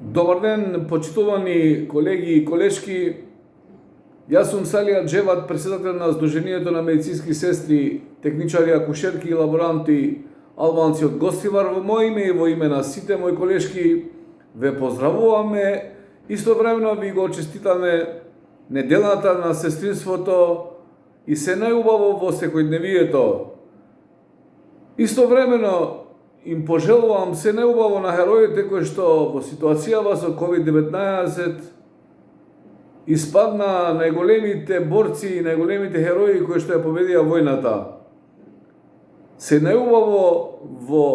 Dobar ден, почитувани колеги и колешки. Јас сум Салија Джеват, председател на Сдруженијето на медицински сестри, техничари, акушерки и лаборанти албанци од Гостивар. Во моје име и во име на сите мои колешки ве поздравуваме. Истовремено ви го честитаме неделата на сестринството и се најубаво во секојдневието. Истовремено им пожелувам се најубаво на хероите кои што во ситуацијава со COVID-19 испадна најголемите борци и најголемите херои кои што ја победија војната. Се најубаво во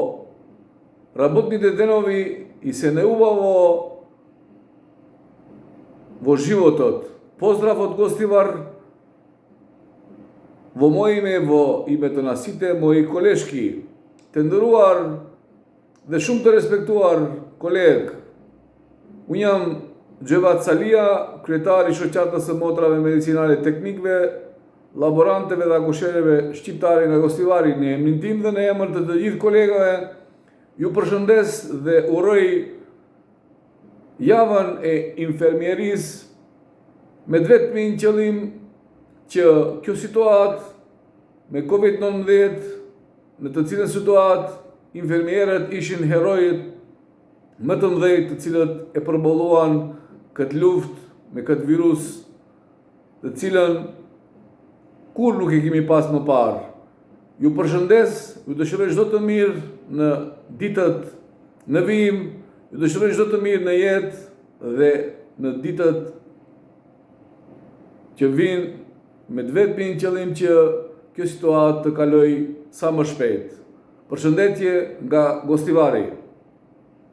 работните денови и се најубаво во животот. Поздрав од Гостивар во моје име, во името на сите мои колешки. Тендеруар dhe shumë të respektuar kolegë. Unë jam Gjevat Salia, kryetari i shoqatës së motrave medicinale teknikëve, laboranteve dhe akushereve shqiptare nga Gostivari. Në emrin tim dhe në emër të gjithë kolegave, ju përshëndes dhe uroj javën e infermierisë me vetëm qëllim që kjo situatë me COVID-19, në të cilën situatë infermierët ishin herojët më të mëdhenj të cilët e përballuan këtë luftë me këtë virus, të cilën kur nuk e kemi pas më parë. Ju përshëndes, ju dëshiroj çdo të mirë në ditët në vijim, ju dëshiroj çdo të mirë në jetë dhe në ditët që vijnë me vetëm qëllim që kjo situatë të kaloj sa më shpejt. Përshëndetje nga Gostivari.